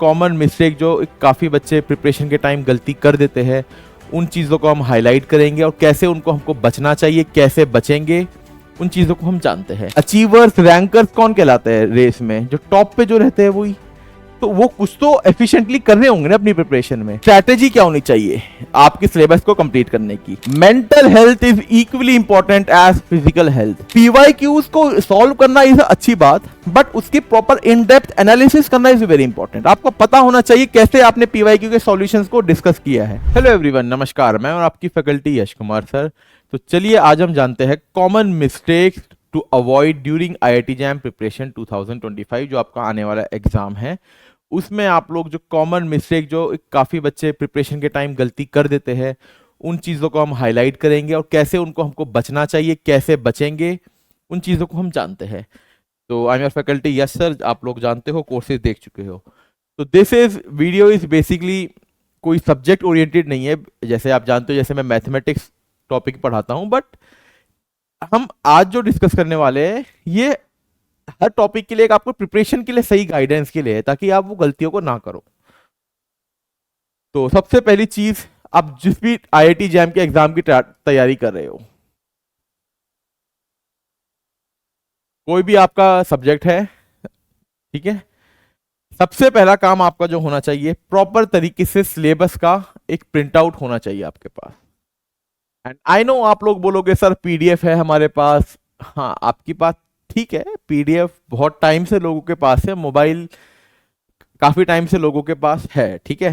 Common mistake जो काफ़ी बच्चे प्रिपरेशन के टाइम गलती कर देते हैं, उन चीज़ों को हम हाईलाइट करेंगे और कैसे उनको हमको बचना चाहिए, कैसे बचेंगे, उन चीज़ों को हम जानते हैं। अचीवर्स, रैंकर्स कौन कहलाते हैं रेस में? जो टॉप पे जो रहते हैं वही। तो वो कुछ तो एफिशिएंटली कर रहे होंगे ना अपनी प्रिपरेशन में। स्ट्रैटेजी क्या होनी चाहिए आपके सिलेबस को कंप्लीट करने की? Mental health is equally important as physical health. PYQs को सॉल्व करना इज अच्छी बात, बट उसकी प्रॉपर इन डेप्थ एनालिसिस करना इज वेरी इंपॉर्टेंट। आपको पता होना चाहिए कैसे आपने पीवाईक्यू के सॉल्यूशंस को डिस्कस किया है। हेलो एवरीवन, नमस्कार, मैं और आपकी फैकल्टी यश कुमार सर। तो चलिए आज हम जानते हैं common mistakes to avoid during IIT JAM preparation 2025, जो आपका आने वाला एग्जाम है। उसमें आप लोग जो कॉमन मिस्टेक जो काफ़ी बच्चे प्रिपरेशन के टाइम गलती कर देते हैं, उन चीज़ों को हम हाईलाइट करेंगे और कैसे उनको हमको बचना चाहिए, कैसे बचेंगे, उन चीज़ों को हम जानते हैं। तो I am your faculty yes sir, आप लोग जानते हो, कोर्सेज देख चुके हो। तो this is video is basically कोई सब्जेक्ट ओरिएंटेड नहीं है। जैसे आप जानते हो, जैसे मैं मैथमेटिक्स टॉपिक पढ़ाता हूँ, बट हम आज जो डिस्कस करने वाले हैं ये हर टॉपिक के लिए एक आपको प्रिपरेशन के लिए सही गाइडेंस के लिए है, ताकि आप वो गलतियों को ना करो। तो सबसे पहली चीज, आप जिस भी आईआईटी जैम के एग्जाम की तैयारी कर रहे हो, कोई भी आपका सब्जेक्ट है, ठीक है, सबसे पहला काम आपका जो होना चाहिए, प्रॉपर तरीके से सिलेबस का एक प्रिंट आउट होना चाहिए आपके पास। एंड आई नो आप लोग बोलोगे सर पीडीएफ है हमारे पास। हाँ, आपकी बात ठीक है, पीडीएफ बहुत टाइम से लोगों के पास है, मोबाइल काफी टाइम से लोगों के पास है, ठीक है।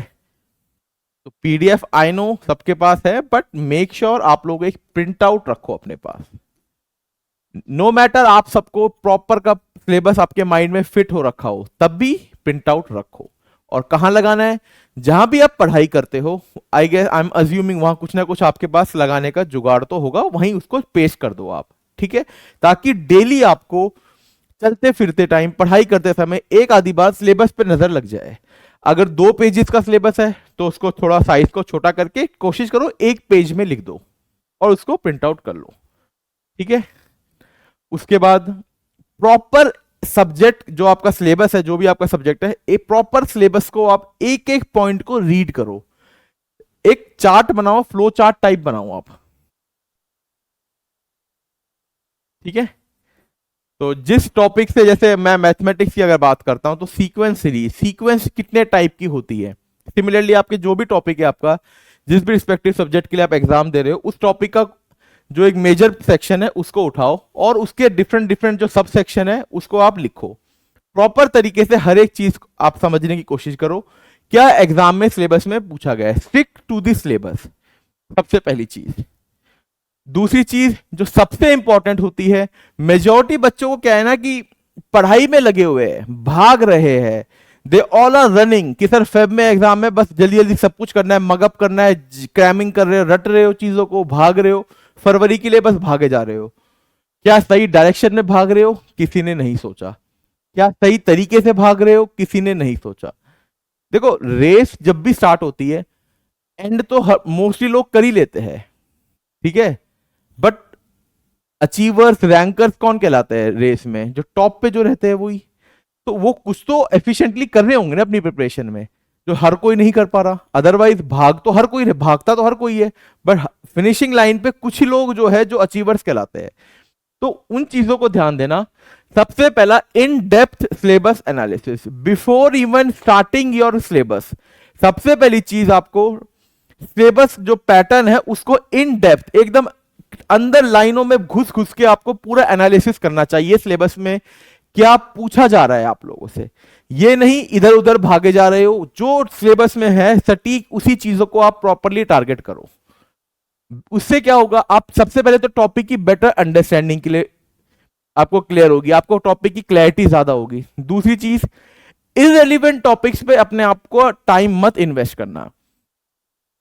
तो पीडीएफ आई नो सबके पास है, बट मेक श्योर आप लोग एक प्रिंट आउट रखो अपने पास। नो मैटर आप सबको प्रॉपर का सिलेबस आपके माइंड में फिट हो रखा हो, तब भी प्रिंट आउट रखो। और कहां लगाना है? जहां भी आप पढ़ाई करते हो, I guess I am assuming वहां कुछ ना कुछ आपके पास लगाने का जुगाड़ तो होगा, वहीं उसको पेश कर दो आप, ठीक है। ताकि डेली आपको चलते फिरते टाइम, पढ़ाई करते समय एक आधी बार सिलेबस पे नजर लग जाए। अगर 2 पेजेस का सिलेबस है तो उसको थोड़ा साइज को छोटा करके कोशिश करो 1 पेज में लिख दो और उसको प्रिंट आउट कर लो, ठीक है। उसके बाद प्रॉपर सब्जेक्ट जो आपका सिलेबस है, जो भी आपका सब्जेक्ट है, एक प्रॉपर सिलेबस को आप एक एक पॉइंट को रीड करो। एक चार्ट बनाओ, फ्लो चार्ट टाइप बनाओ आप, ठीक है। तो जिस टॉपिक से, जैसे मैं मैथमेटिक्स की अगर बात करता हूं, तो सीक्वेंस सीरीज, सीक्वेंस कितने टाइप की होती है। सिमिलरली आपके जो भी टॉपिक है आपका, जिस भी रिस्पेक्टिव सब्जेक्ट के लिए आप एग्जाम दे रहे हो, उस टॉपिक का जो एक मेजर सेक्शन है उसको उठाओ और उसके डिफरेंट डिफरेंट जो सब सेक्शन है उसको आप लिखो। प्रॉपर तरीके से हर एक चीज आप समझने की कोशिश करो, क्या एग्जाम में सिलेबस में पूछा गया है। स्टिक टू द सिलेबस, सबसे पहली चीज। दूसरी चीज जो सबसे इंपॉर्टेंट होती है, मेजॉरिटी बच्चों को क्या है ना कि पढ़ाई में लगे हुए हैं, भाग रहे हैं, दे ऑल आर रनिंग कि सर फेब में एग्जाम में बस जल्दी जल्दी सब कुछ करना है, मगअप करना है, क्रैमिंग कर रहे हो, रट रहे हो चीजों को, भाग रहे हो, फरवरी के लिए बस भागे जा रहे हो। क्या सही डायरेक्शन में भाग रहे हो? किसी ने नहीं सोचा। क्या सही तरीके से भाग रहे हो? किसी ने नहीं सोचा। देखो, रेस जब भी स्टार्ट होती है, एंड तो मोस्टली लोग कर ही लेते हैं, ठीक है, बट अचीवर्स, रैंकर्स कौन कहलाते हैं रेस में? जो टॉप पे जो रहते हैं वही। तो वो कुछ तो एफिशिएंटली कर रहे होंगे ना अपनी प्रिपरेशन में, जो हर कोई नहीं कर पा रहा। अदरवाइज भाग तो हर कोई, भागता तो हर कोई है, बट फिनिशिंग लाइन पे कुछ ही लोग जो है जो अचीवर्स कहलाते हैं। तो उन चीजों को ध्यान देना। सबसे पहला, in depth syllabus analysis before even starting your syllabus. सबसे पहली चीज, आपको सिलेबस जो पैटर्न है उसको इन डेप्थ, एकदम अंदर लाइनों में घुस घुस के आपको पूरा एनालिसिस करना चाहिए। सिलेबस में क्या पूछा जा रहा है आप लोगों से, ये नहीं इधर उधर भागे जा रहे हो। जो सिलेबस में है सटीक उसी चीजों को आप प्रॉपरली टारगेट करो। उससे क्या होगा, आप सबसे पहले तो टॉपिक की बेटर अंडरस्टैंडिंग के लिए आपको क्लियर होगी, आपको टॉपिक की क्लैरिटी ज्यादा होगी। दूसरी चीज, इररिलेवेंट टॉपिक्स पे अपने आप को टाइम मत इन्वेस्ट करना।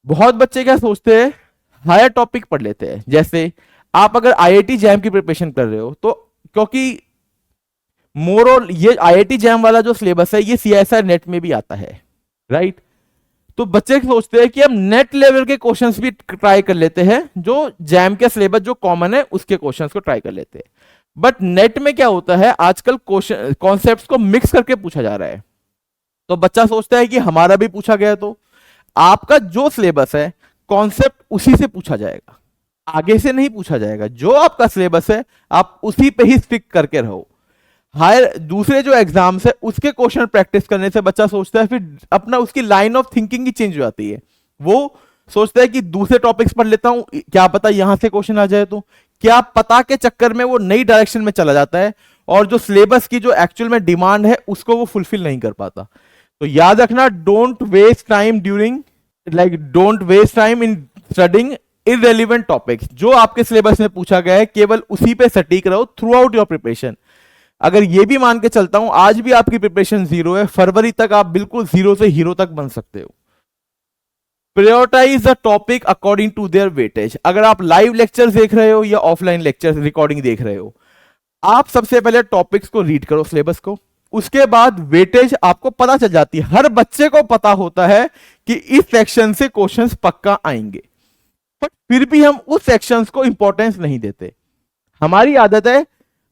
बहुत बच्चे क्या सोचते हैं, हायर टॉपिक पढ़ लेते हैं। जैसे आप अगर आईआईटी जैम की प्रिपरेशन कर रहे हो, तो क्योंकि मोरल ये आईआईटी जैम वाला जो सिलेबस है ये सीएसआर नेट में भी आता है, राइट। तो बच्चे सोचते हैं कि हम नेट लेवल के क्वेश्चंस भी ट्राई कर लेते हैं, जो जैम के सिलेबस जो कॉमन है उसके क्वेश्चंस को ट्राई कर लेते हैं। बट नेट में क्या होता है, आजकल क्वेश्चन कॉन्सेप्ट्स को मिक्स करके पूछा जा रहा है। तो बच्चा सोचता है कि हमारा भी पूछा गया, तो आपका जो सिलेबस है कॉन्सेप्ट उसी से पूछा जाएगा, आगे से नहीं पूछा जाएगा। जो आपका सिलेबस है आप उसी पे ही स्टिक करके रहो। हायर दूसरे जो एग्जाम्स है उसके क्वेश्चन प्रैक्टिस करने से बच्चा सोचता है, फिर अपना उसकी line of thinking he change हो जाती है। वो सोचता है कि दूसरे टॉपिक्स पढ़ लेता हूं, क्या पता यहां से क्वेश्चन आ जाए, तो क्या पता के चक्कर में वो नई डायरेक्शन में चला जाता है और जो सिलेबस की जो एक्चुअल में डिमांड है उसको वो फुलफिल नहीं कर पाता। तो याद रखना, don't waste time don't waste time in studying irrelevant topics. जो आपके सिलेबस में पूछा गया है केवल उसी पे सटीक रहो थ्रू आउट योर प्रिपरेशन। अगर ये भी मान के चलता हूं आज भी आपकी प्रिपरेशन 0 है, फरवरी तक आप बिल्कुल 0 से हीरो तक बन सकते हो। Prioritize the topic according to their weightage. अगर आप लाइव लेक्चर देख रहे हो या ऑफलाइन लेक्चर रिकॉर्डिंग देख रहे हो, आप सबसे पहले टॉपिक्स को रीड करो, सिलेबस को, उसके बाद वेटेज आपको पता चल जाती है। हर बच्चे को पता होता है कि इस सेक्शन से क्वेश्चंस पक्का आएंगे, बट फिर भी हम उस सेक्शंस को इंपॉर्टेंस नहीं देते। हमारी आदत है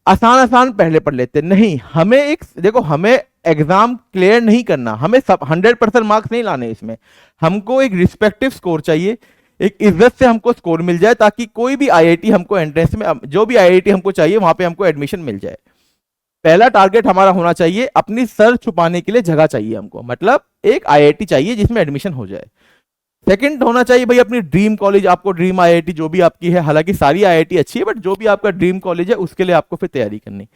आसान आसान पहले पढ़ लेते। नहीं, हमें हमें एग्जाम क्लियर नहीं करना, हमें सब 100% मार्क्स नहीं लाने इसमें। हमको एक रिस्पेक्टिव स्कोर चाहिए, एक इज्जत से हमको स्कोर मिल जाए, ताकि कोई भी आईआईटी हमको एंट्रेंस में, जो भी आईआईटी हमको चाहिए वहां पे हमको एडमिशन मिल जाए। पहला टारगेट हमारा होना चाहिए, अपनी सर छुपाने के लिए जगह चाहिए हमको, मतलब एक आईआईटी चाहिए जिसमें एडमिशन हो जाए। सेकंड होना चाहिए भाई अपनी ड्रीम कॉलेज, आपको ड्रीम आईआईटी जो भी आपकी है, हालांकि सारी आईआईटी अच्छी है, बट जो भी आपका ड्रीम कॉलेज है उसके लिए आपको फिर तैयारी करनी।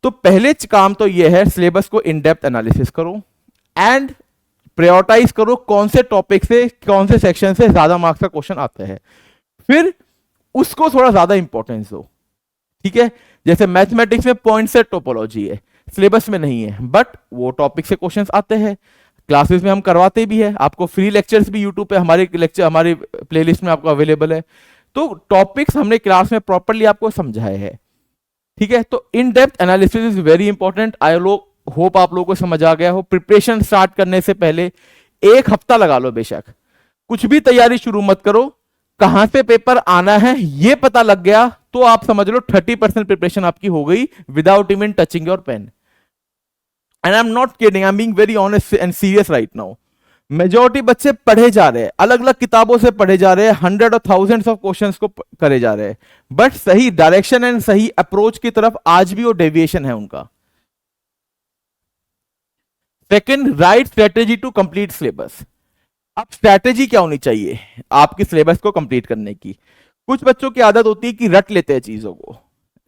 तो पहले काम तो यह है, सिलेबस को इन डेप्थ एनालिसिस करो एंड प्रायोरिटाइज करो कौन से टॉपिक से, कौन से सेक्शन से ज्यादा मार्क्स का क्वेश्चन आता है, फिर उसको थोड़ा ज्यादा इंपॉर्टेंस दो। ठीक है, जैसे मैथमेटिक्स में पॉइंट सेट टोपोलॉजी है, सिलेबस में नहीं है, बट वो टॉपिक से क्वेश्चंस आते हैं, क्लासेस में हम करवाते भी है, आपको फ्री लेक्चर्स भी यूट्यूब पे हमारे लेक्चर, हमारी प्लेलिस्ट में आपको अवेलेबल है। तो टॉपिक्स हमने क्लास में प्रॉपरली आपको समझाए हैं। ठीक है, तो इन depth analysis is very important. I hope आप लोगों को समझ आ गया हो। प्रिपरेशन स्टार्ट करने से पहले 1 हफ्ता लगा लो, बेशक कुछ भी तैयारी शुरू मत करो, कहां से पेपर आना है ये पता लग गया तो आप समझ लो 30% प्रिपरेशन आपकी हो गई without even touching your pen. And I am not kidding, I am being very honest and serious right now. Majority बच्चे पढ़े जा रहे हैं, अलग अलग किताबों से पढ़े जा रहे हैं, 100 और थाउजेंड्स ऑफ क्वेश्चंस को करे जा रहे हैं, बट सही डायरेक्शन एंड सही अप्रोच की तरफ आज भी वो डेविएशन है उनका। Second, right strategy to complete syllabus. अब स्ट्रेटेजी क्या होनी चाहिए आपके सिलेबस को कंप्लीट करने की? कुछ बच्चों की आदत होती है कि रट लेते हैं चीजों को।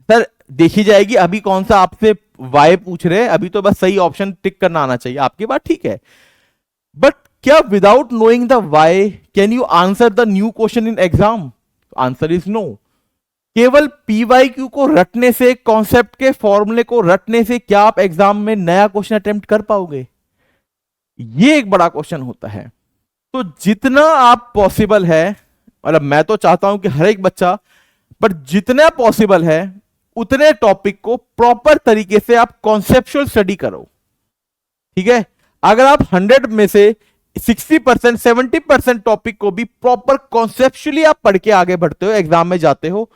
सर देखी जाएगी, अभी कौन सा आपसे वाई पूछ रहे हैं, अभी तो बस सही ऑप्शन टिक करना आना चाहिए। आपकी बात ठीक है, बट क्या without knowing the why can you answer the new question in exam? Answer is no. केवल पीवाईक्यू को रटने से, कॉन्सेप्ट के फॉर्मूले को रटने से क्या आप एग्जाम में नया क्वेश्चन अटेम्प्ट कर पाओगे? ये एक बड़ा क्वेश्चन होता है। तो जितना आप पॉसिबल है, मतलब मैं तो चाहता हूं कि हर एक बच्चा, पर जितना पॉसिबल है उतने टॉपिक को प्रॉपर तरीके से आप कॉन्सेप्चुअल स्टडी करो। ठीक है, अगर आप 100 में से 60%, 70% टॉपिक को भी प्रॉपर कॉन्सेप्चुअली आप पढ़ के आगे बढ़ते हो, एग्जाम में जाते हो,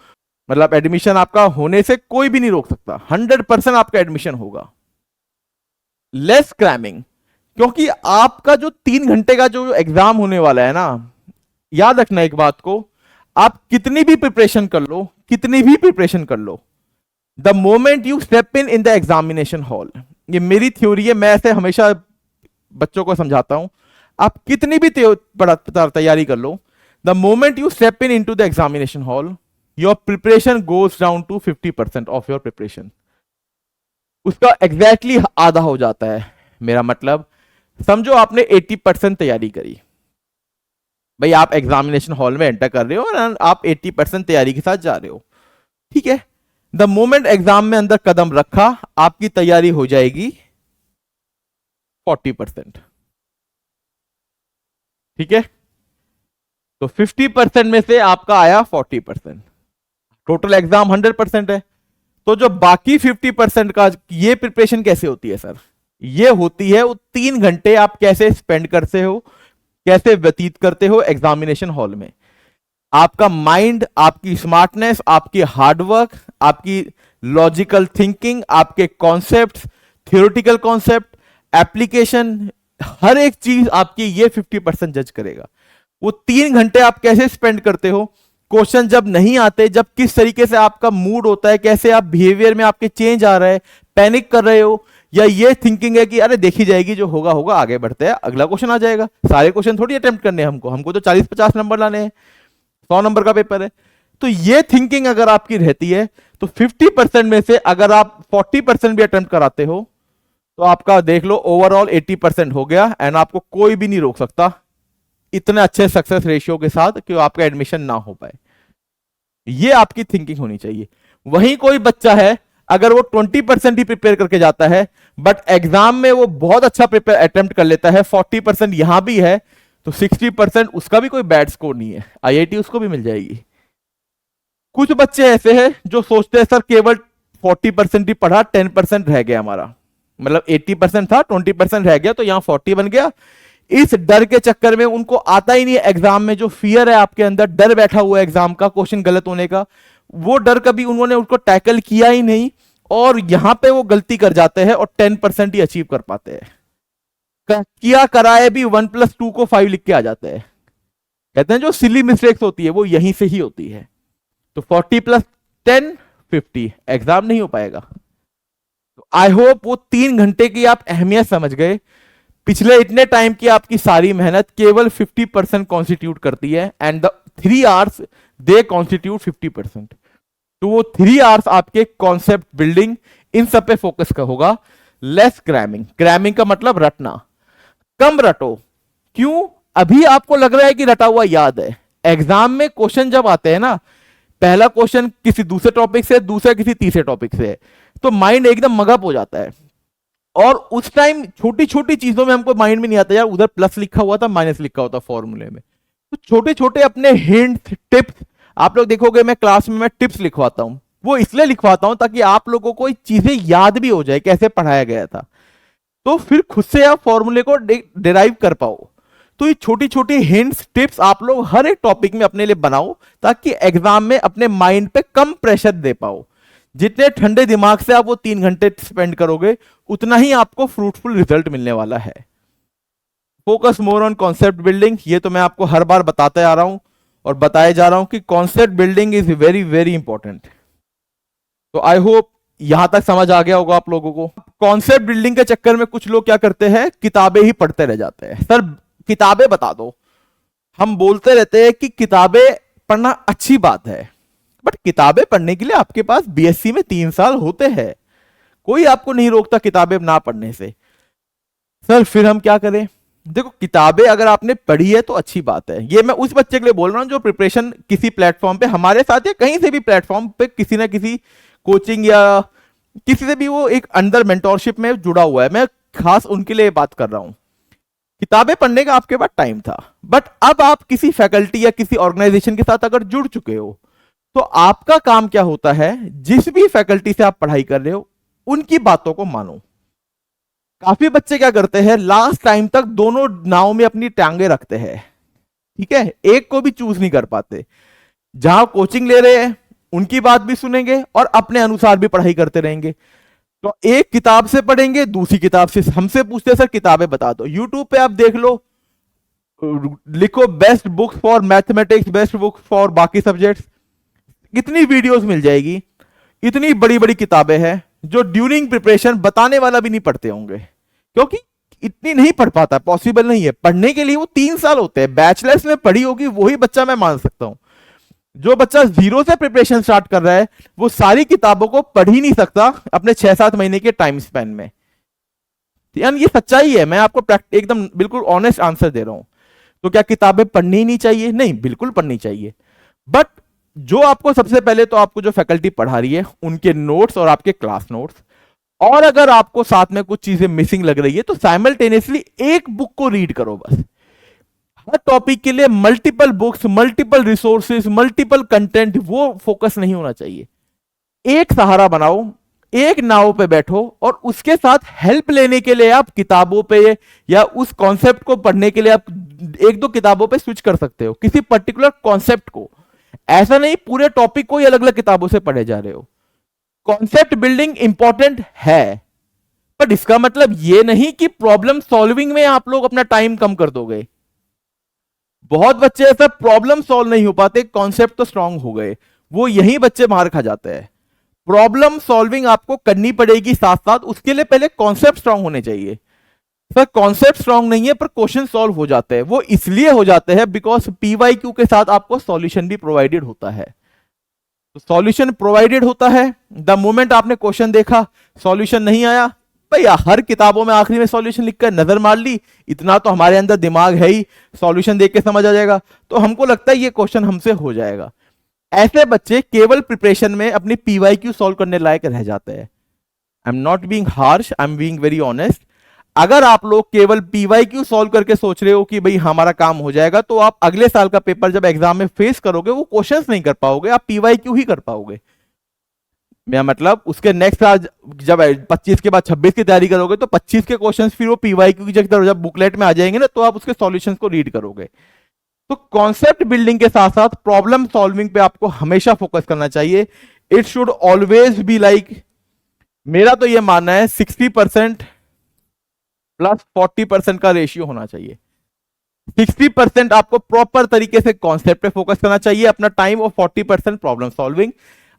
मतलब एडमिशन आपका होने से कोई भी नहीं रोक सकता, 100% आपका एडमिशन होगा। लेस क्रैमिंग, क्योंकि आपका जो 3 घंटे का जो एग्जाम होने वाला है ना, याद रखना एक बात को, आप कितनी भी प्रिपरेशन कर लो, कितनी भी प्रिपरेशन कर लो, the moment you step in the examination hall, ये मेरी थ्योरी है, मैं ऐसे हमेशा बच्चों को समझाता हूं, आप कितनी भी तैयारी कर लो, the moment you step into the examination hall, your preparation goes down to 50% of your preparation. उसका एग्जैक्टली आधा हो जाता है। मेरा मतलब समझो आपने 80% तैयारी करी, भाई आप एग्जामिनेशन हॉल में एंटर कर रहे हो और आप 80% तैयारी के साथ जा रहे हो। ठीक है, द मोमेंट एग्जाम में अंदर कदम रखा, आपकी तैयारी हो जाएगी 40%। ठीक है, तो 50% में से आपका आया 40%, टोटल एग्जाम 100% है। तो जो बाकी 50% का, ये प्रिपरेशन कैसे होती है सर? ये होती है वो 3 घंटे आप कैसे स्पेंड करते हो, कैसे व्यतीत करते हो एग्जामिनेशन हॉल में। आपका माइंड, आपकी स्मार्टनेस, आपकी हार्डवर्क, आपकी लॉजिकल थिंकिंग, आपके कॉन्सेप्ट्स, थ्योरेटिकल कॉन्सेप्ट, एप्लीकेशन, हर एक चीज आपकी ये 50% जज करेगा। वो 3 घंटे आप कैसे स्पेंड करते हो, क्वेश्चन जब नहीं आते, जब किस तरीके से आपका मूड होता है, कैसे आप बिहेवियर में आपके चेंज आ रहा है, पैनिक कर रहे हो, या ये थिंकिंग है कि अरे देखी जाएगी, जो होगा होगा, आगे बढ़ते हैं, अगला क्वेश्चन आ जाएगा। सारे क्वेश्चन थोड़ी अटेम्प्ट करने हैं हमको, हमको तो 40-50 नंबर लाने हैं, 100 नंबर का पेपर है। तो ये थिंकिंग अगर आपकी रहती है तो 50% में से अगर आप 40% भी अटेम्प्ट कराते हो तो आपका देख लो ओवरऑल 80% हो गया, एंड आपको कोई भी नहीं रोक सकता इतने अच्छे सक्सेस रेशियो के साथ कि आपका एडमिशन ना हो पाए। ये आपकी थिंकिंग होनी चाहिए। वहीं कोई बच्चा है, अगर वो 20% ही प्रिपेयर करके जाता है, बट एग्जाम में वो बहुत अच्छा प्रिपेयर अटेम्प्ट कर लेता है, 40% यहां भी है, तो 60% उसका भी कोई बैड स्कोर नहीं है, आईआईटी उसको भी मिल जाएगी। कुछ बच्चे ऐसे हैं जो सोचते हैं सर केवल 40% ही पढ़ा, 10% रह गया हमारा, मतलब 80% था, 20% रह गया, तो यहां 40 बन गया। इस डर के चक्कर में उनको आता ही नहीं है एग्जाम में, जो फियर है आपके अंदर, डर बैठा हुआ है एग्जाम का, क्वेश्चन गलत होने का, वो डर कभी उन्होंने उसको टैकल किया ही नहीं, और यहां पे वो गलती कर जाते हैं और 10% ही अचीव कर पाते हैं। किया कराए भी 1+2 को 5 लिख के आ जाते हैं। कहते हैं जो सिली मिस्टेक्स होती है वो यहीं से ही होती है। तो 40+10 50, एग्जाम नहीं हो पाएगा। तो आई होप वो 3 घंटे की आप अहमियत समझ गए। पिछले इतने टाइम की आपकी सारी मेहनत केवल 50% कॉन्स्टिट्यूट करती है, and the 3 hours they constitute 50%। तो वो 3 आवर्स आपके कॉन्सेप्ट बिल्डिंग इन सब पे फोकस का होगा। लेस क्रैमिंग, क्रैमिंग का मतलब रटना, कम रटो। क्यों? अभी आपको लग रहा है कि रटा हुआ याद है, एग्जाम में क्वेश्चन जब आते हैं ना, पहला क्वेश्चन किसी दूसरे टॉपिक से, दूसरा किसी तीसरे टॉपिक से, तो माइंड एकदम मगअप हो जाता है, और उस टाइम छोटी छोटी चीजों में हमको माइंड में नहीं आता यार उधर प्लस लिखा हुआ था, माइनस लिखा हुआ था फॉर्मूले में। तो छोटे छोटे अपने हिंट टिप्स, आप लोग देखोगे मैं क्लास में मैं टिप्स लिखवाता हूं, वो इसलिए लिखवाता हूं ताकि आप लोगों को चीजें याद भी हो जाए कैसे पढ़ाया गया था, तो फिर खुद से आप फॉर्मूले को डिराइव कर पाओ। तो ये छोटी छोटी हिंट्स टिप्स आप लोग हर एक टॉपिक में अपने लिए बनाओ, ताकि एग्जाम में अपने माइंड पे कम प्रेशर दे पाओ। जितने ठंडे दिमाग से आप वो 3 घंटे स्पेंड करोगे, उतना ही आपको फ्रूटफुल रिजल्ट मिलने वाला है। Focus more on concept building, ये तो मैं आपको हर बार बताते आ रहा हूं और बताए जा रहा हूं कि concept building is very very important. तो आई होप यहां तक समझ आ गया होगा आप लोगों को। कॉन्सेप्ट बिल्डिंग के चक्कर में कुछ लोग क्या करते हैं, किताबें ही पढ़ते रह जाते हैं। सर किताबें बता दो, हम बोलते रहते हैं कि किताबें पढ़ना अच्छी बात है, बट किताबें पढ़ने के लिए आपके पास बीएससी में 3 साल होते हैं, कोई आपको नहीं रोकता किताबें ना पढ़ने से। सर फिर हम क्या करें? देखो किताबें अगर आपने पढ़ी है तो अच्छी बात है, ये मैं उस बच्चे के लिए बोल रहा हूं जो प्रिपरेशन किसी प्लेटफॉर्म पे हमारे साथ या कहीं से भी प्लेटफॉर्म पे किसी ना किसी कोचिंग या किसी से भी वो एक अंडर मेंटोरशिप में जुड़ा हुआ है, मैं खास उनके लिए बात कर रहा हूं। किताबें पढ़ने का आपके पास टाइम था, बट अब आप किसी फैकल्टी या किसी ऑर्गेनाइजेशन के साथ अगर जुड़ चुके हो, तो आपका काम क्या होता है, जिस भी फैकल्टी से आप पढ़ाई कर रहे हो उनकी बातों को मानो। काफी बच्चे क्या करते हैं, लास्ट टाइम तक दोनों नाव में अपनी टांगे रखते हैं, ठीक है, एक को भी चूज नहीं कर पाते। जहां कोचिंग ले रहे हैं उनकी बात भी सुनेंगे और अपने अनुसार भी पढ़ाई करते रहेंगे। तो एक किताब से पढ़ेंगे, दूसरी किताब से हमसे पूछते हैं सर किताबें बता दो, यूट्यूब पे आप देख लो, लिखो best books for mathematics, best books for बाकी सब्जेक्ट्स, कितनी वीडियोस मिल जाएगी। इतनी बड़ी बड़ी किताबें हैं जो ड्यूरिंग प्रिपरेशन बताने वाला भी नहीं पढ़ते होंगे, क्योंकि इतनी नहीं पढ़ पाता, पॉसिबल नहीं है। पढ़ने के लिए वो 3 साल होते हैं, बैचलर्स में पढ़ी होगी वही बच्चा मैं मान सकता हूं। जो बच्चा 0 से प्रिपरेशन स्टार्ट कर रहा है वो सारी किताबों को पढ़ ही नहीं सकता अपने 6-7 महीने के टाइम स्पेन में। यानी ये सच्चाई है, मैं आपको एकदम बिल्कुल ऑनेस्ट आंसर दे रहा हूं। तो क्या किताबें पढ़नी ही नहीं चाहिए? नहीं, बिल्कुल पढ़नी चाहिए, बट जो आपको सबसे पहले तो आपको जो फैकल्टी पढ़ा रही है उनके नोट्स और आपके क्लास नोट्स, और अगर आपको साथ में कुछ चीजें मिसिंग लग रही है तो साइमल्टेनियसली एक बुक को रीड करो बस। हर टॉपिक के लिए multiple books, multiple resources, multiple content, वो फोकस नहीं होना चाहिए। एक सहारा बनाओ, एक नाव पे बैठो, और उसके साथ हेल्प लेने के लिए आप किताबों पे या उस कॉन्सेप्ट को पढ़ने के लिए आप 1-2 किताबों पे स्विच कर सकते हो, किसी पर्टिकुलर कॉन्सेप्ट को। ऐसा नहीं पूरे टॉपिक को ही अलग अलग किताबों से पढ़े जा रहे हो। कॉन्सेप्ट बिल्डिंग इंपॉर्टेंट है, बट इसका मतलब ये नहीं कि प्रॉब्लम सॉल्विंग में आप लोग अपना टाइम कम कर दोगे। बहुत बच्चे ऐसा प्रॉब्लम सॉल्व नहीं हो पाते, कॉन्सेप्ट तो स्ट्रांग हो गए, वो यही बच्चे मार खा जाते हैं। प्रॉब्लम सॉल्विंग आपको करनी पड़ेगी, साथ साथ उसके लिए पहले कॉन्सेप्ट स्ट्रांग होने चाहिए। सर कॉन्सेप्ट स्ट्रांग नहीं है पर क्वेश्चन सॉल्व हो जाते हैं, वो इसलिए हो जाते हैं बिकॉज पीवाईक्यू के साथ आपको सॉल्यूशन भी प्रोवाइडेड होता है। तो सॉल्यूशन प्रोवाइडेड होता है, द मोमेंट आपने क्वेश्चन देखा सॉल्यूशन नहीं आया, भैया हर किताबों में आखिरी में सॉल्यूशन लिखकर नजर मार ली, इतना तो हमारे अंदर दिमाग है ही, सॉल्यूशन देख के समझ आ जाएगा, तो हमको लगता है ये क्वेश्चन हमसे हो जाएगा। ऐसे बच्चे केवल प्रिपरेशन में अपनी पीवाईक्यू सॉल्व करने लायक रह जाते हैं। आई am not being harsh, I am being very honest. अगर आप लोग केवल पीवाईक्यू सॉल्व करके सोच रहे हो कि भाई हमारा काम हो जाएगा, तो आप अगले साल का पेपर जब एग्जाम में फेस करोगे वो क्वेश्चंस नहीं कर पाओगे, आप पीवाईक्यू ही कर पाओगे। मेरा मतलब उसके नेक्स्ट साल जब 25 के बाद 26 की तैयारी करोगे तो 25 के क्वेश्चंस फिर वो पीवाईक्यू की जगह जब बुकलेट में आ जाएंगे ना, तो आप उसके सॉल्यूशंस को रीड करोगे। तो कॉन्सेप्ट बिल्डिंग के साथ साथ प्रॉब्लम सॉल्विंग पे आपको हमेशा फोकस करना चाहिए। It should always be like, मेरा तो ये मानना है 60% प्लस 40% का रेशियो होना चाहिए। 60% आपको प्रॉपर तरीके से कॉन्सेप्ट पे फोकस करना चाहिए अपना टाइम, और 40% प्रॉब्लम सॉल्विंग।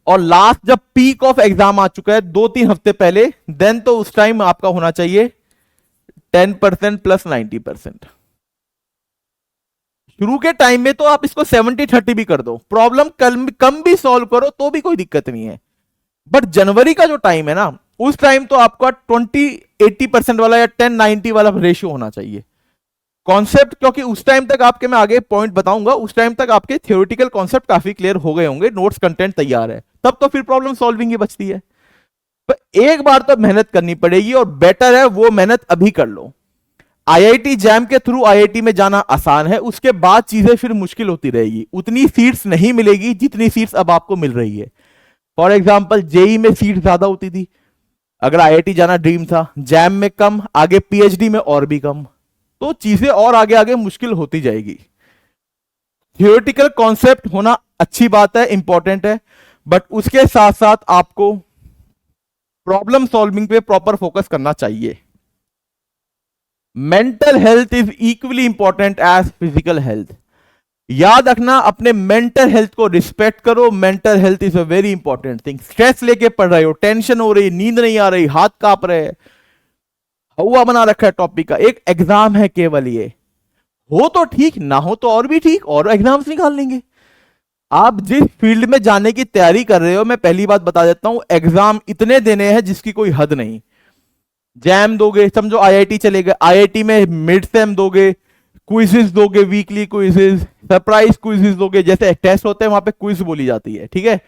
और लास्ट जब पीक ऑफ एग्जाम आ चुका है 2-3 हफ्ते पहले, देन तो उस टाइम आपका होना चाहिए 10% प्लस 90%। शुरू के टाइम में तो आप इसको 70-30 भी कर दो, प्रॉब्लम कम भी सॉल्व करो तो भी कोई दिक्कत नहीं है। बट जनवरी का जो टाइम है ना, उस टाइम तो आपका 20-80% वाला या 10-90 वाला रेशियो होना चाहिए कॉन्सेप्ट, क्योंकि उस टाइम तक आपके, मैं आगे पॉइंट बताऊंगा, उस टाइम तक आपके थ्योरेटिकल कॉन्सेप्ट काफी क्लियर हो गए होंगे, नोट्स कंटेंट तैयार है, तब तो फिर प्रॉब्लम सॉल्विंग ही बचती है। पर एक बार तो मेहनत करनी पड़ेगी, और बेटर है वो मेहनत अभी कर लो। आईआईटी जैम के थ्रू आईआईटी में जाना आसान है, उसके बाद चीजें फिर मुश्किल होती रहेगी, उतनी सीट्स नहीं मिलेगी जितनी सीट्स अब आपको मिल रही है। फॉर एग्जाम्पल जेई में सीट ज्यादा होती थी, अगर आईआईटी जाना ड्रीम था, जैम में कम, आगे पीएचडी में और भी कम, तो चीजें और आगे आगे मुश्किल होती जाएगी। थियोरेटिकल कॉन्सेप्ट होना अच्छी बात है, इंपॉर्टेंट है, बट उसके साथ साथ आपको प्रॉब्लम सॉल्विंग पे प्रॉपर फोकस करना चाहिए। Mental health is equally important as physical health. याद रखना, अपने मेंटल हेल्थ को रिस्पेक्ट करो, mental health is a very important thing. Stress लेके पढ़ रहे हो, टेंशन हो रही, नींद नहीं आ रही, हाथ कांप रहे, हवा बना रखा है टॉपिक का, एक एग्जाम है केवल, ये हो तो ठीक, ना हो तो और भी ठीक, और एग्जाम्स निकाल लेंगे। आप जिस फील्ड में जाने की तैयारी कर रहे हो, मैं पहली बात बता देता हूं, एग्जाम इतने देने हैं जिसकी कोई हद नहीं। जैम दोगे, समझो आईआईटी चले गए, आईआईटी में मिड सेम दोगे, क्विजेस दोगे, वीकली क्विजेस, सरप्राइज क्विजेस दोगे, जैसे टेस्ट होते हैं वहां पे क्विज बोली जाती है, ठीक है।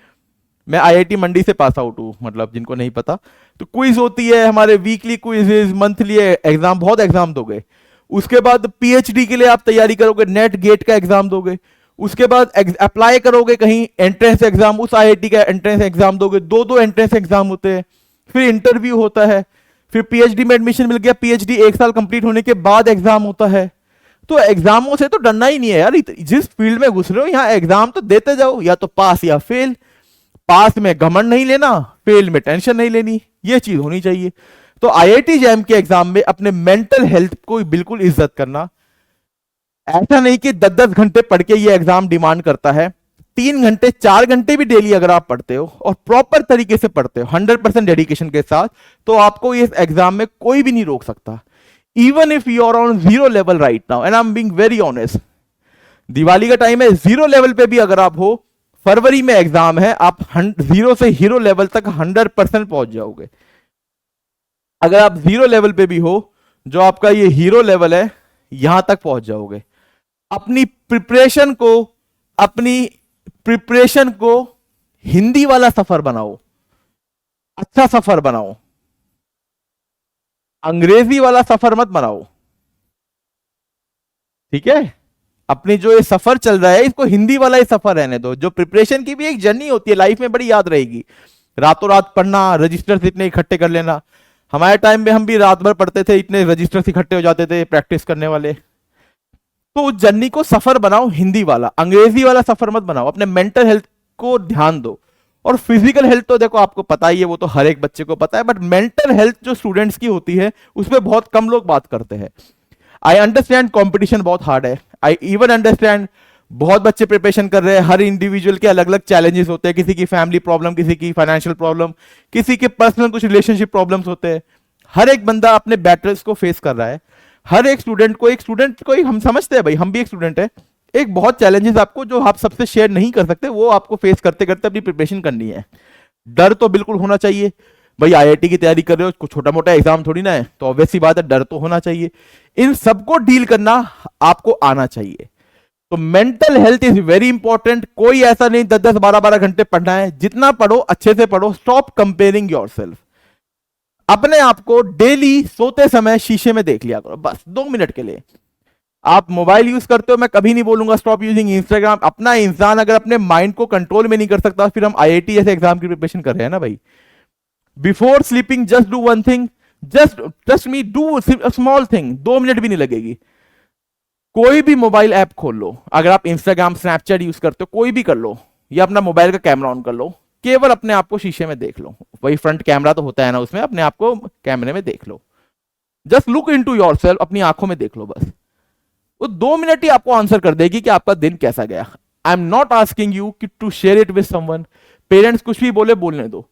मैं आईआईटी मंडी से पास आउट हूं, मतलब जिनको नहीं पता, तो क्विज होती है हमारे, वीकली क्विजेस, मंथली एग्जाम, बहुत एग्जाम दोगे। उसके बाद पीएचडी के लिए आप तैयारी करोगे, नेट गेट का एग्जाम दोगे, उसके बाद अप्लाई करोगे कहीं, एंट्रेंस एग्जाम, उस आईआईटी का एंट्रेंस एग्जाम दोगे, 2 एंट्रेंस एग्जाम होते हैं, फिर इंटरव्यू होता है, फिर पीएचडी में एडमिशन मिल गया, पीएचडी 1 साल कंप्लीट होने के बाद एग्जाम होता है। तो एग्जामों से तो डरना ही नहीं है यार, जिस फील्ड में घुस रहे हो यहां एग्जाम तो देते जाओ, या तो पास या फेल। पास में घमंड नहीं लेना, फेल में टेंशन नहीं लेनी, ये चीज होनी चाहिए। तो आईआईटी जैम के एग्जाम में अपने मेंटल हेल्थ को बिल्कुल इज्जत करना। ऐसा नहीं कि 10-10 घंटे पढ़ के ये एग्जाम डिमांड करता है, 3 घंटे 4 घंटे भी डेली अगर आप पढ़ते हो और प्रॉपर तरीके से पढ़ते हो 100% डेडिकेशन के साथ, तो आपको इस एग्जाम में कोई भी नहीं रोक सकता। Even if you are on 0 level right now, and I am being very honest, Diwali का टाइम है, 0 लेवल पे भी अगर आप हो, फरवरी में एग्जाम है, आप 0 से हीरो लेवल तक 100% पहुंच जाओगे। अगर आप 0 लेवल पे भी हो, जो आपका ये हीरो लेवल है, यहां तक पहुंच जाओगे। अपनी प्रिपरेशन को हिंदी वाला सफर बनाओ, अच्छा सफर बनाओ, अंग्रेजी वाला सफर मत बनाओ, ठीक है। अपनी जो ये सफर चल रहा है इसको हिंदी वाला ही सफर रहने दो। जो प्रिपरेशन की भी एक जर्नी होती है, लाइफ में बड़ी याद रहेगी, रातों रात पढ़ना, रजिस्टर्स इतने इकट्ठे कर लेना। हमारे टाइम में हम भी रात भर पढ़ते थे, इतने रजिस्टर्स इकट्ठे हो जाते थे प्रैक्टिस करने वाले। तो उस जर्नी को सफर बनाओ हिंदी वाला, अंग्रेजी वाला सफर मत बनाओ। अपने मेंटल हेल्थ को ध्यान दो, और फिजिकल हेल्थ तो देखो आपको पता ही है, वो तो हर एक बच्चे को पता है, बट मेंटल हेल्थ जो स्टूडेंट्स की होती है उस पर बहुत कम लोग बात करते हैं। आई अंडरस्टैंड कंपटीशन बहुत हार्ड है, आई इवन अंडरस्टैंड बहुत बच्चे प्रिपरेशन कर रहे हैं, हर इंडिविजुअल के अलग अलग चैलेंजेस होते हैं, किसी की फैमिली प्रॉब्लम, किसी की फाइनेंशियल प्रॉब्लम, किसी के पर्सनल कुछ रिलेशनशिप प्रॉब्लम्स होते हैं। हर एक बंदा अपने बैटल्स को फेस कर रहा है। हर एक स्टूडेंट को हम समझते हैं भाई, हम भी एक स्टूडेंट है, एक बहुत चैलेंजेस आपको जो आप सबसे शेयर नहीं कर सकते वो आपको फेस करते करते अपनी प्रिपरेशन करनी है। डर तो बिल्कुल होना चाहिए भाई, आईआईटी की तैयारी कर रहे हो, कुछ छोटा मोटा एग्जाम थोड़ी ना है, तो ऑब्वियस सी बात है डर तो होना चाहिए। इन सबको डील करना आपको आना चाहिए। तो mental health is very important. कोई ऐसा नहीं 10-10 12-12 घंटे पढ़ना है, जितना पढ़ो अच्छे से पढ़ो। Stop comparing yourself. अपने आप को डेली सोते समय शीशे में देख लिया करो, बस 2 मिनट के लिए। आप मोबाइल यूज करते हो, मैं कभी नहीं बोलूंगा स्टॉप यूजिंग इंस्टाग्राम। अपना इंसान अगर अपने माइंड को कंट्रोल में नहीं कर सकता, फिर हम आईआईटी जैसे एग्जाम की प्रिपरेशन कर रहे हैं ना भाई। Before sleeping just do one thing, just trust me, do small thing, 2 minute भी नहीं लगेगी। कोई भी मोबाइल ऐप खोल लो, अगर आप इंस्टाग्राम स्नैपचैट यूज करते हो, कोई भी कर लो, या अपना मोबाइल का कैमरा ऑन कर लो, केवल अपने आप को शीशे में देख लो। वही फ्रंट कैमरा तो होता है ना उसमें, अपने आप को कैमरे में देख लो। जस्ट लुक इनटू योरसेल्फ, अपनी आंखों में देख लो बस। वो 2 मिनट ही आपको आंसर कर देगी कि आपका दिन कैसा गया। I am not asking you कि to share it with someone. Parents कुछ भी बोले बोलने दो।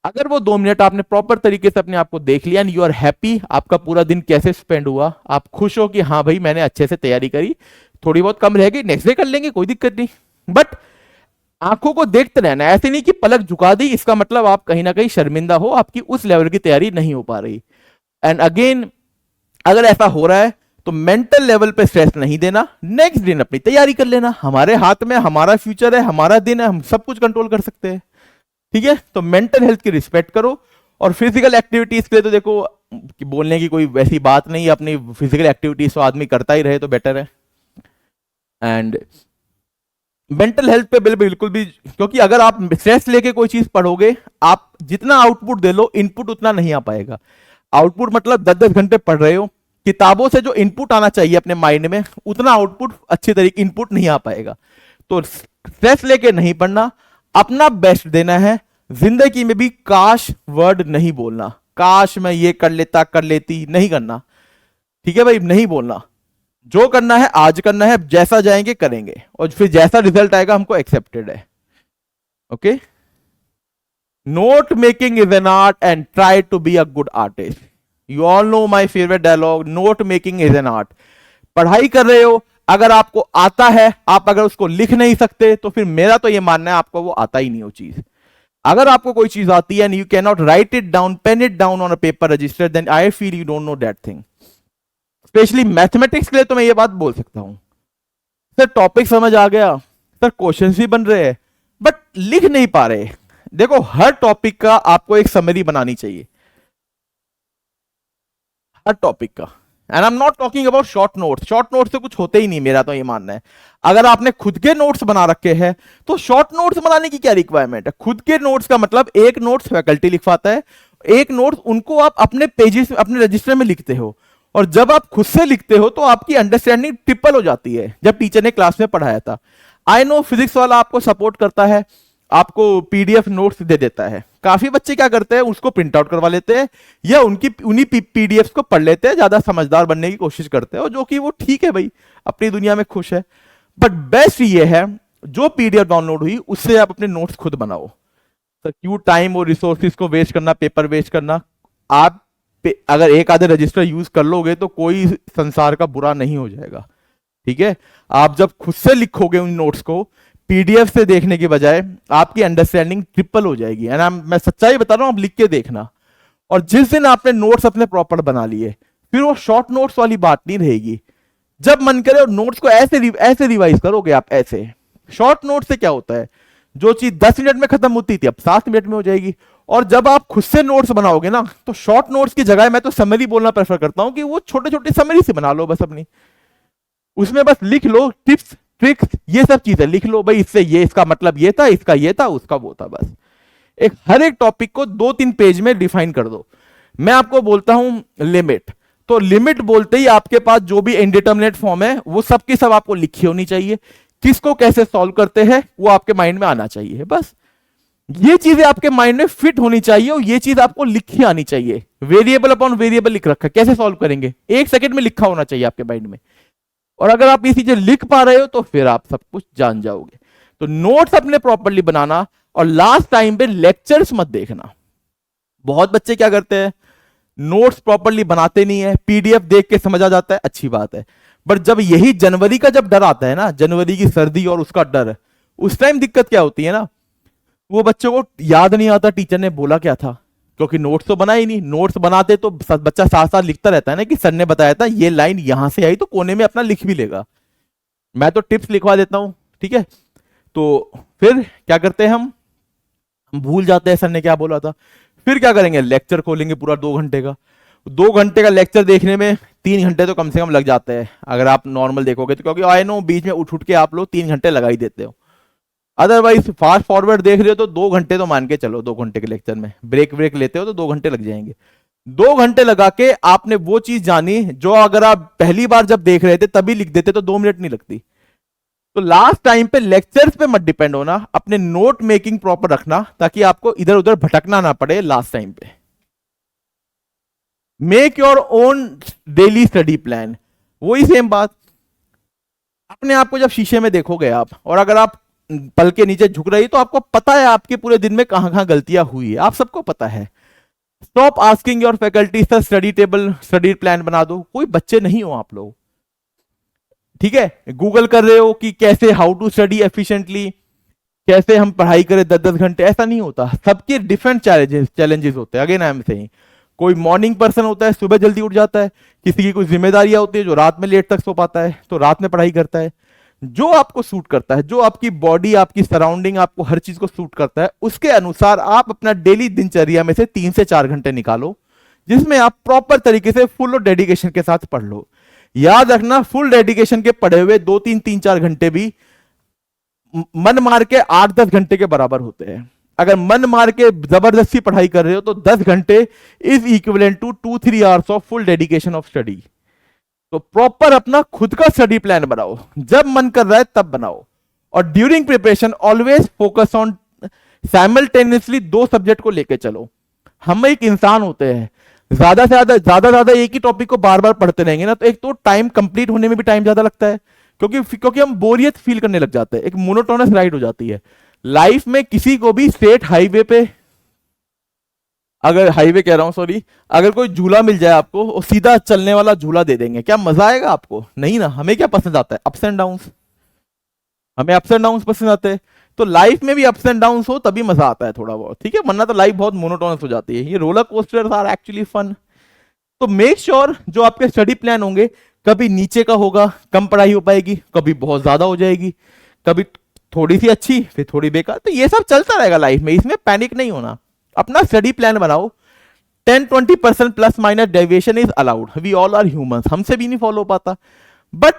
अगर वो 2 मिनट आपने प्रॉपर तरीके से अपने आप को देख लिया एंड यू आर हैप्पी, आपका पूरा दिन कैसे स्पेंड हुआ, आप खुश हो कि हाँ भाई मैंने अच्छे से तैयारी करी, थोड़ी बहुत कम रह गई नेक्स्ट डे कर लेंगे, कोई दिक्कत नहीं। बट आंखों को देखते रहना, ऐसे नहीं कि पलक झुका दी, इसका मतलब आप कहीं ना कहीं शर्मिंदा हो, आपकी उस लेवल की तैयारी नहीं हो पा रही। एंड अगेन अगर ऐसा हो रहा है तो मेंटल लेवल पे स्ट्रेस नहीं देना, नेक्स्ट दिन अपनी तैयारी कर लेना। हमारे हाथ में हमारा फ्यूचर है, हमारा दिन है, हम सब कुछ कंट्रोल कर सकते हैं। ठीक है, तो मेंटल हेल्थ की रिस्पेक्ट करो। और फिजिकल एक्टिविटीज के लिए तो देखो कि बोलने की कोई वैसी बात नहीं है, अपनी फिजिकल एक्टिविटीज तो आदमी करता ही रहे तो बेटर है। एंड मेंटल हेल्थ पे बिल्कुल भी, क्योंकि अगर आप स्ट्रेस लेके कोई चीज पढ़ोगे, आप जितना आउटपुट दे लो इनपुट उतना नहीं आ पाएगा। आउटपुट मतलब 10-10 घंटे पढ़ रहे हो, किताबों से जो इनपुट आना चाहिए अपने माइंड में, उतना आउटपुट अच्छी तरीके इनपुट नहीं आ पाएगा। तो स्ट्रेस लेके नहीं पढ़ना, अपना बेस्ट देना है। जिंदगी में भी काश वर्ड नहीं बोलना, काश मैं ये कर लेता कर लेती, नहीं करना। ठीक है भाई, नहीं बोलना। जो करना है आज करना है, जैसा जाएंगे करेंगे, और फिर जैसा रिजल्ट आएगा हमको एक्सेप्टेड है। Okay, note making is an art and try to be a good artist. You all know my favourite dialogue, note making is an art. पढ़ाई कर रहे हो, अगर आपको आता है, आप अगर उसको लिख नहीं सकते, तो फिर मेरा तो ये मानना है आपको वो आता ही नहीं वो चीज। अगर आपको कोई चीज आती है and you can not write it down, pen it down on a paper register, then I feel you don't know that thing. Specially mathematics के लिए तो मैं ये बात बोल सकता हूं, सर टॉपिक समझ आ गया, सर क्वेश्चंस भी बन रहे हैं, बट लिख नहीं पा रहे। देखो हर टॉपिक का आपको एक समरी बनानी चाहिए, हर टॉपिक का। And I am not talking about short notes, short notes से कुछ होते ही नहीं, मेरा तो ये मानना है। अगर आपने खुद के नोट्स बना रखे हैं तो शॉर्ट नोट्स बनाने की क्या रिक्वायरमेंट है। खुद के नोट्स का मतलब एक नोट्स फैकल्टी लिखवाता है, एक नोट्स उनको आप अपने पेजेस अपने रजिस्टर में लिखते हो, और जब आप खुद से लिखते हो तो आपकी अंडरस्टैंडिंग ट्रिपल हो जाती है। जब टीचर ने क्लास में पढ़ाया था, आई नो फिजिक्स वाला आपको सपोर्ट करता है, आपको पीडीएफ नोट्स दे देता है। काफी बच्चे क्या करते हैं, उसको प्रिंट आउट करवा लेते हैं या उन्हीं पीडीएफ को पढ़ लेते हैं, ज्यादा समझदार बनने की कोशिश करते हैं, और जो कि वो ठीक है भाई, अपनी दुनिया में खुश है। बट बेस्ट ये है जो पीडीएफ डाउनलोड हुई उससे आप अपने नोट्स खुद बनाओ। तो क्यों टाइम और रिसोर्सेज को वेस्ट करना, पेपर वेस्ट करना। आप अगर एक आधे रजिस्टर यूज कर लोगे तो कोई संसार का बुरा नहीं हो जाएगा। ठीक है, आप जब खुद से लिखोगे उन नोट्स को पीडीएफ से देखने के बजाय, आपकी अंडरस्टैंडिंग ट्रिपल हो जाएगी। एंड मैं सच्चाई बता रहा हूं, आप लिख के देखना। और जिस दिन आपने नोट्स अपने प्रॉपर बना लिए, फिर वो शॉर्ट नोट्स वाली बात नहीं रहेगी। जब मन करे और नोट्स को ऐसे रिवाइज करोगे आप, ऐसे। शॉर्ट नोट से क्या होता है, जो चीज 10 मिनट में खत्म होती थी अब 7 मिनट में हो जाएगी। और जब आप खुद से नोट्स बनाओगे ना, तो शॉर्ट नोट्स की जगह मैं तो समरी बोलना प्रेफर करता हूं कि वो छोटे छोटे समरी से बना लो बस अपनी, उसमें बस लिख लो टिप्स ट्रिक्स, ये सब चीजें लिख लो भाई, इससे ये इसका मतलब ये था, इसका ये था, उसका वो था। बस एक हर एक टॉपिक को 2-3 पेज में डिफाइन कर दो। मैं आपको बोलता हूं लिमिट, तो लिमिट बोलते ही आपके पास जो भी इनडिटर्मिनेट फॉर्म है वो सब की सब आपको लिखी होनी चाहिए। किसको कैसे सॉल्व करते हैं वो आपके माइंड में आना चाहिए बस। ये चीजें आपके माइंड में फिट होनी चाहिए और ये चीज आपको लिखी आनी चाहिए। वेरिएबल अपॉन वेरिएबल लिख रखा है, कैसे सॉल्व करेंगे, 1 सेकंड में लिखा होना चाहिए आपके माइंड में। और अगर आप ये चीजें लिख पा रहे हो तो फिर आप सब कुछ जान जाओगे। तो नोट्स अपने प्रॉपरली बनाना, और लास्ट टाइम पे लेक्चर्स मत देखना। बहुत बच्चे क्या करते हैं, नोट्स प्रॉपरली बनाते नहीं है, पीडीएफ देख के समझ आ जाता है, अच्छी बात है, बट जब यही जनवरी का जब डर आता है ना, जनवरी की सर्दी और उसका डर, उस टाइम दिक्कत क्या होती है ना, वो बच्चों को याद नहीं आता टीचर ने बोला क्या था, क्योंकि नोट्स तो बना ही नहीं। नोट्स बनाते तो बच्चा साथ साथ लिखता रहता है ना कि सर ने बताया था ये लाइन यहां से आई, तो कोने में अपना लिख भी लेगा। मैं तो टिप्स लिखवा देता हूं, ठीक है। तो फिर क्या करते हैं हम भूल जाते हैं सर ने क्या बोला था। फिर क्या करेंगे, लेक्चर खोलेंगे पूरा 2 घंटे का। 2 घंटे का लेक्चर देखने में 3 घंटे तो कम से कम लग जाते हैं, अगर आप नॉर्मल देखोगे तो, क्योंकि आई नो बीच में उठ उठ के आप लोग 3 घंटे लगा ही देते हो। अदरवाइज फास्ट फॉरवर्ड देख रहे हो तो 2 घंटे तो मान के चलो, 2 घंटे के लेक्चर में ब्रेक ब्रेक लेते हो तो 2 घंटे लग जाएंगे। 2 घंटे लगा के आपने वो चीज जानी जो अगर आप पहली बार जब देख रहे थे तभी लिख देते तो 2 मिनट नहीं लगती। तो लास्ट टाइम पे लेक्चर्स पे मत डिपेंड होना, अपने नोट मेकिंग प्रॉपर रखना ताकि आपको इधर उधर भटकना ना पड़े लास्ट टाइम पे। Make your own daily study plan, वही सेम बात। अपने आप को जब शीशे में देखोगे आप, और अगर आप पल के नीचे झुक रही तो आपको पता है आपके पूरे दिन में कहां कहां गलतियां हुई है, आप सबको पता है। Stop asking your faculty sir study table study plan बना दो, कोई बच्चे नहीं हो आप लोग, ठीक है। गूगल कर रहे हो कि कैसे हाउ टू स्टडी एफिशिएंटली, कैसे हम पढ़ाई करें 10-10 घंटे, ऐसा नहीं होता। सबके डिफरेंट चैलेंजेस होते हैं। अगेन आई एम सेइंग, कोई मॉर्निंग पर्सन होता है सुबह जल्दी उठ जाता है, किसी की कोई जिम्मेदारियां होती है जो रात में लेट तक सो पाता है तो रात में पढ़ाई करता है। जो आपको सूट करता है, जो आपकी बॉडी आपकी सराउंडिंग आपको हर चीज को सूट करता है, उसके अनुसार आप अपना डेली दिनचर्या में से 3 से 4 घंटे निकालो जिसमें आप प्रॉपर तरीके से फुल और डेडिकेशन के साथ पढ़ लो। याद रखना, फुल डेडिकेशन के पढ़े हुए 2-3 3-4 घंटे भी मन मार के 8-10 घंटे के बराबर होते हैं। अगर मन मार के जबरदस्ती पढ़ाई कर रहे हो तो 10 घंटे is equivalent to 2-3 hours of full dedication of study. तो प्रॉपर अपना खुद का स्टडी प्लान बनाओ, जब मन कर रहा है तब बनाओ, और during preparation always focus on simultaneously 2 subject को लेके चलो। हम एक इंसान होते हैं, ज्यादा एक ही टॉपिक को बार बार पढ़ते रहेंगे ना तो एक तो टाइम कंप्लीट होने में भी टाइम ज्यादा लगता है, क्योंकि हम बोरियत फील करने लग जाते हैं, एक मोनोटोनस राइड हो जाती है। लाइफ में किसी को भी स्ट्रेट हाईवे पे, अगर हाईवे कह रहा हूं सॉरी, अगर कोई झूला मिल जाए आपको और सीधा चलने वाला झूला दे देंगे, क्या मजा आएगा आपको? नहीं ना। हमें क्या पसंद आता है? Ups and downs. हमें अप्स एंड डाउन्स पसंद आते हैं। तो लाइफ में भी अप्स एंड डाउन्स हो तभी मजा आता है थोड़ा बहुत, ठीक है, वरना तो लाइफ बहुत मोनोटोनस हो जाती है। ये roller coasters are actually fun. तो मेक श्योर जो आपके स्टडी प्लान होंगे, कभी नीचे का होगा, कम पढ़ाई हो पाएगी, कभी बहुत ज्यादा हो जाएगी, कभी थोड़ी सी अच्छी फिर थोड़ी बेकार, तो ये सब चलता रहेगा लाइफ में, इसमें पैनिक नहीं होना। अपना स्टडी प्लान बनाओ, 10-20% plus minus deviation is allowed, we all are humans, हमसे भी नहीं फॉलो हो पाता, बट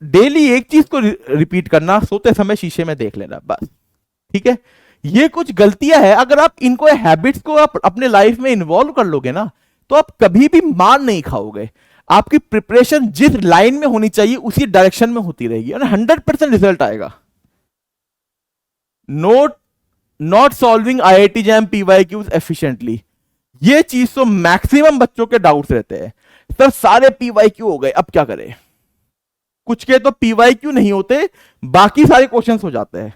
डेली एक चीज को रिपीट करना, सोते समय शीशे में देख लेना, बस, ठीक है। ये कुछ गलतियां हैं, अगर आप इनको हैबिट्स को आप अपने लाइफ में इन्वॉल्व कर लोगे ना तो आप कभी भी मार नहीं खाओगे। आपकी प्रिपरेशन जिस लाइन में होनी चाहिए उसी डायरेक्शन में होती रहेगी और 100% रिजल्ट आएगा। Not solving IIT jam PYQs efficiently, ये चीज तो मैक्सिमम बच्चों के डाउट्स रहते हैं। सर सारे पीवाईक्यू हो गए, अब क्या करें? कुछ के तो पीवाईक्यू नहीं होते, बाकी सारे क्वेश्चंस हो जाते हैं।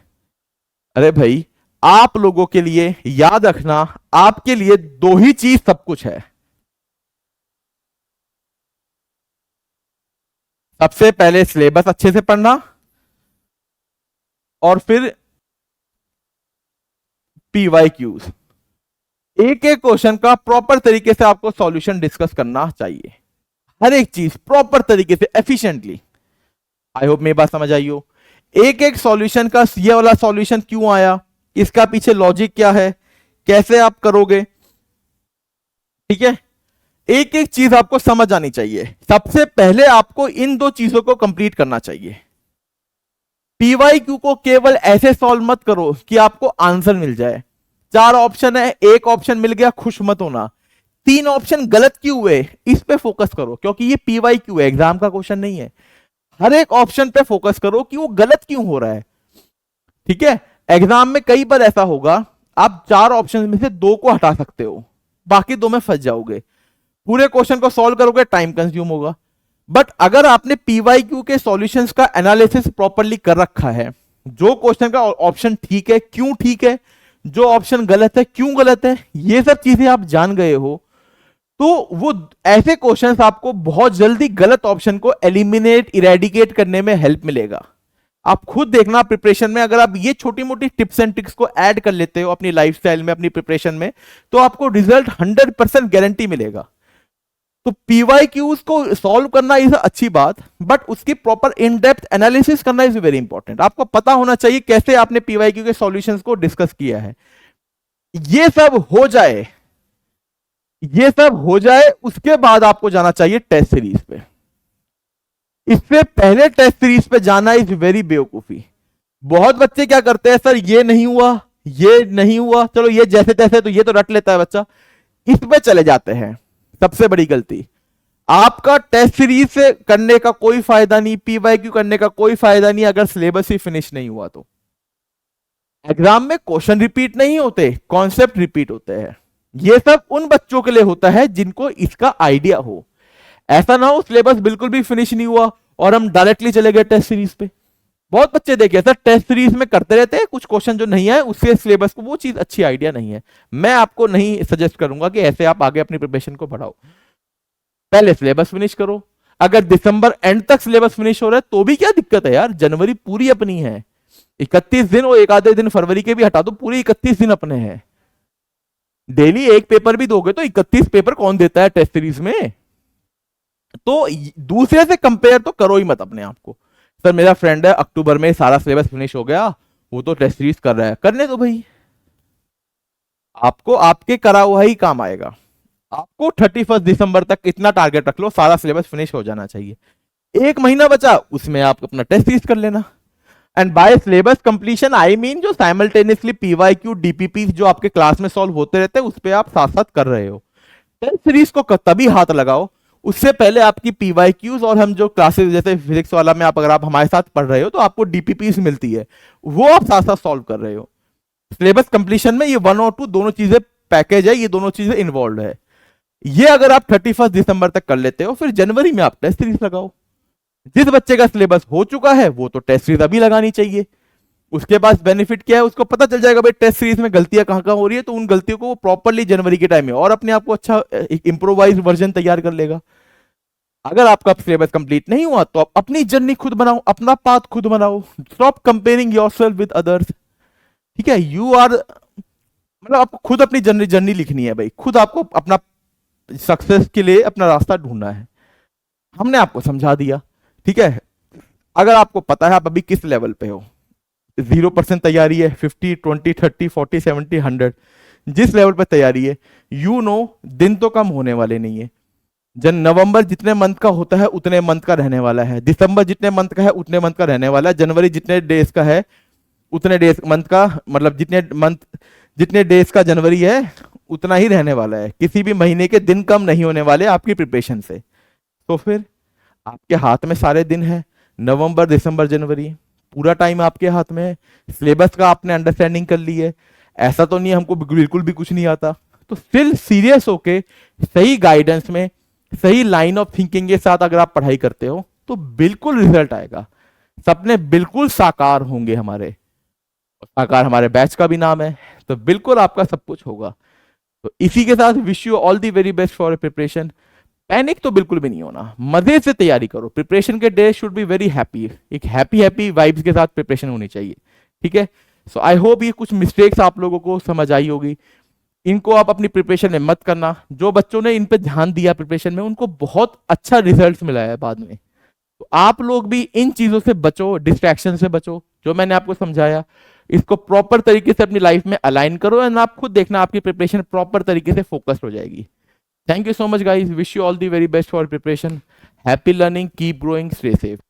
अरे भाई, आप लोगों के लिए याद रखना, आपके लिए 2 ही चीज सब कुछ है। सबसे पहले सिलेबस अच्छे से पढ़ना और फिर पीवाईक्यूज। एक एक क्वेश्चन का प्रॉपर तरीके से आपको सॉल्यूशन डिस्कस करना चाहिए, हर एक चीज प्रॉपर तरीके से एफिशिएंटली। आई होप मेरी बात समझ आई हो। एक एक सॉल्यूशन का ये वाला सॉल्यूशन क्यों आया, इसका पीछे लॉजिक क्या है, कैसे आप करोगे, ठीक है। एक एक चीज आपको समझ आनी चाहिए। सबसे पहले आपको इन 2 चीजों को कंप्लीट करना चाहिए। पीवाईक्यू को केवल ऐसे सॉल्व मत करो कि आपको आंसर मिल जाए। 4 ऑप्शन है, एक ऑप्शन मिल गया, खुश मत होना। 3 ऑप्शन गलत क्यों हुए, इस पे फोकस करो, क्योंकि ये पीवाईक्यू है, एग्जाम का क्वेश्चन नहीं है। हर एक ऑप्शन पे फोकस करो कि वो गलत क्यों हो रहा है, ठीक है। एग्जाम में कई बार ऐसा होगा, आप 4 ऑप्शन में से 2 को हटा सकते हो, बाकी 2 में फंस जाओगे। पूरे क्वेश्चन को सॉल्व करोगे, टाइम कंज्यूम होगा। बट अगर आपने पीवाईक्यू के सॉल्यूशंस का एनालिसिस प्रॉपरली कर रखा है, जो क्वेश्चन का ऑप्शन ठीक है क्यों ठीक है, जो ऑप्शन गलत है क्यों गलत है, ये सब चीजें आप जान गए हो, तो वो ऐसे क्वेश्चंस आपको बहुत जल्दी गलत ऑप्शन को एलिमिनेट इरेडिकेट करने में हेल्प मिलेगा। आप खुद देखना प्रिपरेशन में, अगर आप ये छोटी मोटी टिप्स एंड ट्रिक्स को ऐड कर लेते हो अपनी लाइफस्टाइल में, अपनी प्रिपरेशन में, तो आपको रिजल्ट 100% गारंटी मिलेगा। तो पीवाईक्यूज को सॉल्व करना इज अच्छी बात, बट उसकी प्रॉपर इन डेप्थ एनालिसिस करना इज वेरी इंपॉर्टेंट। आपको पता होना चाहिए कैसे आपने पीवाईक्यू के सॉल्यूशंस को डिस्कस किया है। ये सब हो जाए, ये सब हो जाए, उसके बाद आपको जाना चाहिए टेस्ट सीरीज पे। इससे पहले टेस्ट सीरीज पे जाना इज वेरी बेवकूफी। बहुत बच्चे क्या करते हैं, सर ये नहीं हुआ, ये नहीं हुआ, चलो ये जैसे तैसे, तो ये तो रट लेता है बच्चा, इस पे चले जाते हैं। सबसे बड़ी गलती, आपका टेस्ट सीरीज से करने का कोई फायदा नहीं, पीवाईक्यू करने का कोई फायदा नहीं अगर सिलेबस ही फिनिश नहीं हुआ तो। एग्जाम में क्वेश्चन रिपीट नहीं होते, कॉन्सेप्ट रिपीट होते हैं। ये सब उन बच्चों के लिए होता है जिनको इसका आइडिया हो। ऐसा ना हो सिलेबस बिल्कुल भी फिनिश नहीं हुआ और हम डायरेक्टली चले गए टेस्ट सीरीज पे। बहुत बच्चे देखे सर टेस्ट सीरीज में करते रहते हैं, कुछ क्वेश्चन जो नहीं है उससे सिलेबस को, वो चीज अच्छी आइडिया नहीं है। मैं आपको नहीं सजेस्ट करूंगा कि ऐसे आप आगे अपनी प्रिपरेशन को बढ़ाओ। पहले सिलेबस फिनिश करो। अगर दिसंबर एंड तक सिलेबस फिनिश हो रहा है तो भी क्या दिक्कत है यार, जनवरी पूरी अपनी है। 31 दिन और एक आधे दिन फरवरी के भी हटा दो, पूरे 31 दिन अपने हैं। डेली एक पेपर भी दोगे तो 31 पेपर कौन देता है टेस्ट सीरीज में। तो दूसरे से कंपेयर तो करो ही मत अपने आप को। सर मेरा फ्रेंड है अक्टूबर में सारा सिलेबस फिनिश हो गया, वो तो टेस्ट सीरीज कर रहा है, करने दो भाई। आपको आपके करा हुआ ही काम आएगा। आपको 31 दिसंबर तक इतना टारगेट रख लो, सारा सिलेबस फिनिश हो जाना चाहिए। 1 महीना बचा, उसमें आप अपना टेस्ट सीरीज कर लेना। And by syllabus completion I mean जो साइमल्टेनियसली पीवाईक्यू डीपीपी जो आपके क्लास में सॉल्व होते रहते हैं उस पर आप साथ साथ कर रहे हो। टेस्ट सीरीज को तभी हाथ लगाओ, उससे पहले आपकी पीवाईक्यूज और हम जो क्लासेस जैसे फिजिक्स वाला में आप अगर आप हमारे साथ पढ़ रहे हो तो आपको डीपीपीज मिलती है, वो आप साथ साथ सॉल्व कर रहे हो। सिलेबस कंप्लीशन में ये 1 और 2 दोनों चीजें पैकेज है, ये दोनों चीजें इन्वॉल्व है। ये अगर आप 31 दिसंबर तक कर लेते हो, फिर जनवरी में आप टेस्ट सीरीज लगाओ। जिस बच्चे का सिलेबस हो चुका है वो तो टेस्ट सीरीज अभी लगानी चाहिए। उसके पास बेनिफिट क्या है, उसको पता चल जाएगा भाई टेस्ट सीरीज में गलतियां कहां कहां हो रही है, तो उन गलतियों को वो प्रॉपरली जनवरी के टाइम में और अपने आप को अच्छा इंप्रोवाइज वर्जन तैयार कर लेगा। अगर आपका सिलेबस कंप्लीट नहीं हुआ तो आप अपनी जर्नी खुद बनाओ, अपना पाथ खुद बनाओ। Stop comparing yourself with others. ठीक है, यू आर, मतलब आपको खुद अपनी जर्नी लिखनी है भाई, खुद आपको अपना सक्सेस के लिए अपना रास्ता ढूंढना है। हमने आपको समझा दिया। ठीक है, अगर आपको पता है आप अभी किस लेवल पे हो, 0% तैयारी है, 50, 20, 30, 40, 70, 100, जिस लेवल पे तैयारी है, यू नो दिन तो कम होने वाले नहीं है। जन नवंबर जितने मंथ का होता है उतने मंथ का रहने वाला है, दिसंबर जितने मंथ का है उतने मंथ का रहने वाला है, जनवरी जितने डेज का है उतने डेज मंथ का, मतलब जितने डेज का जनवरी है उतना ही रहने वाला है। किसी भी महीने के दिन कम नहीं होने वाले आपकी प्रिपरेशन से। तो फिर आपके हाथ में सारे दिन है, नवंबर दिसंबर जनवरी, पूरा टाइम आपके हाथ में है। सिलेबस का आपने अंडरस्टैंडिंग कर ली है, ऐसा तो नहीं हमको बिल्कुल भी कुछ नहीं आता। तो फिर सीरियस होके सही गाइडेंस में, सही लाइन ऑफ थिंकिंग के साथ अगर आप पढ़ाई करते हो तो बिल्कुल रिजल्ट आएगा, सपने बिल्कुल साकार होंगे हमारे। साकार हमारे बैच का भी नाम है, तो बिल्कुल आपका सब कुछ होगा। तो इसी के साथ wish you all the very best for preparation. Panic तो बिल्कुल भी नहीं होना, मजे से तैयारी करो। प्रिपरेशन के day should be very happy, एक हैप्पी वाइब्स के साथ प्रिपरेशन होनी चाहिए। ठीक है, सो आई होप ये कुछ मिस्टेक्स आप लोगों को समझ आई होगी, इनको आप अपनी प्रिपरेशन में मत करना। जो बच्चों ने इन पे ध्यान दिया प्रिपरेशन में उनको बहुत अच्छा रिजल्ट मिला है बाद में। तो आप लोग भी इन चीजों से बचो, डिस्ट्रैक्शन से बचो, जो मैंने आपको समझाया इसको प्रॉपर तरीके से अपनी लाइफ में अलाइन करो एंड आप खुद देखना आपकी प्रिपरेशन प्रॉपर तरीके से फोकस्ड हो जाएगी। Thank you so much guys, wish you all the very best for preparation. Happy learning, keep growing, stay safe.